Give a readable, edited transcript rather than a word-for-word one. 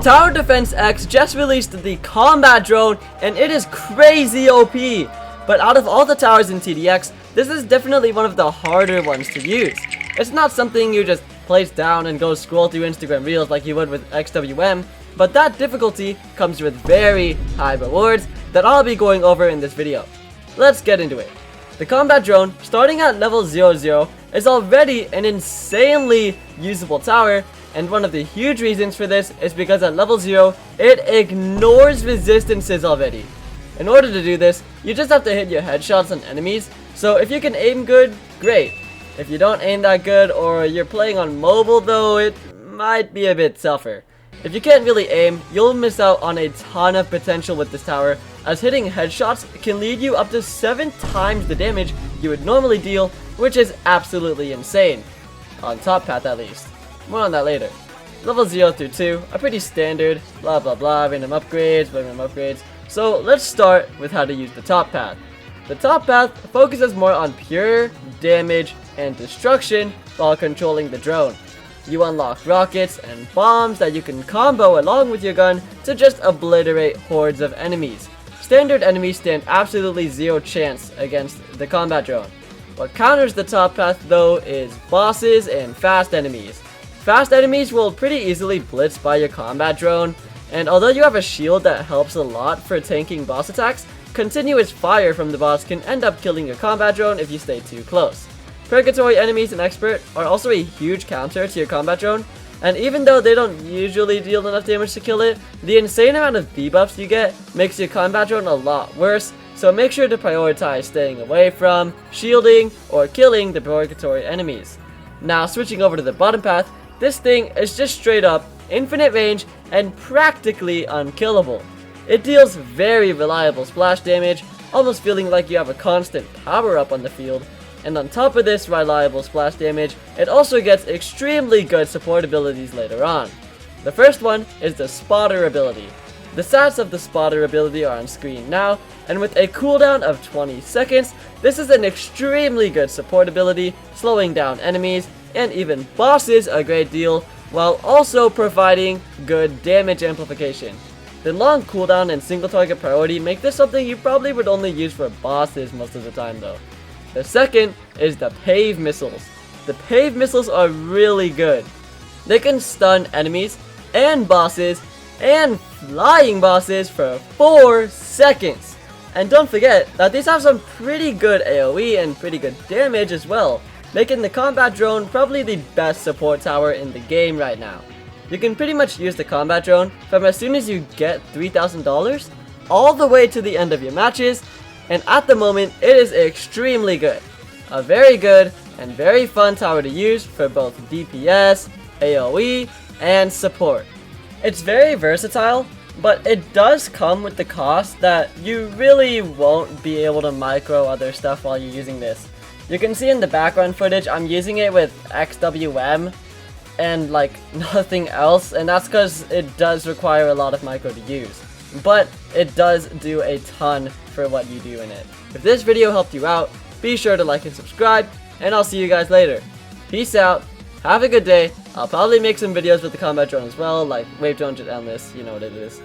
Tower Defense X just released the combat drone, and it is crazy OP. But out of all the towers in TDX, this is definitely one of the harder ones to use. It's not something you just place down and go scroll through Instagram Reels like you would with XWM, but that difficulty comes with very high rewards that I'll be going over in this video. Let's get into it. The combat drone, starting at level 00, is already an insanely usable tower, and one of the huge reasons for this is because at level 0, it ignores resistances already. In order to do this, you just have to hit your headshots on enemies, so if you can aim good, great. If you don't aim that good, or you're playing on mobile though, it might be a bit tougher. If you can't really aim, you'll miss out on a ton of potential with this tower, as hitting headshots can lead you up to 7 times the damage you would normally deal, which is absolutely insane. On top path at least. More on that later. Level 0 through 2 are pretty standard, blah blah blah, random upgrades, so let's start with how to use the top path. The top path focuses more on pure damage and destruction while controlling the drone. You unlock rockets and bombs that you can combo along with your gun to just obliterate hordes of enemies. Standard enemies stand absolutely zero chance against the combat drone. What counters the top path though is bosses and fast enemies. Fast enemies will pretty easily blitz by your combat drone, and although you have a shield that helps a lot for tanking boss attacks, continuous fire from the boss can end up killing your combat drone if you stay too close. Purgatory enemies and expert are also a huge counter to your combat drone, and even though they don't usually deal enough damage to kill it, the insane amount of debuffs you get makes your combat drone a lot worse, so make sure to prioritize staying away from, shielding, or killing the purgatory enemies. Now switching over to the bottom path, this thing is just straight up infinite range and practically unkillable. It deals very reliable splash damage, almost feeling like you have a constant power up on the field, and on top of this reliable splash damage, it also gets extremely good support abilities later on. The first one is the spotter ability. The stats of the spotter ability are on screen now, and with a cooldown of 20 seconds, this is an extremely good support ability, slowing down enemies and even bosses a great deal, while also providing good damage amplification. The long cooldown and single target priority make this something you probably would only use for bosses most of the time though. The second is the pave missiles. The pave missiles are really good. They can stun enemies and bosses and flying bosses for 4 seconds. And don't forget that these have some pretty good AoE and pretty good damage as well, making the combat drone probably the best support tower in the game right now. You can pretty much use the combat drone from as soon as you get $3,000 all the way to the end of your matches, and at the moment it is extremely good. A very good and very fun tower to use for both DPS, AoE, and support. It's very versatile, but it does come with the cost that you really won't be able to micro other stuff while you're using this. You can see in the background footage I'm using it with XWM and like nothing else, and that's because it does require a lot of micro to use. But it does do a ton for what you do in it. If this video helped you out, be sure to like and subscribe, and I'll see you guys later. Peace out, have a good day. I'll probably make some videos with the combat drone as well, like wave drone just endless, you know what it is.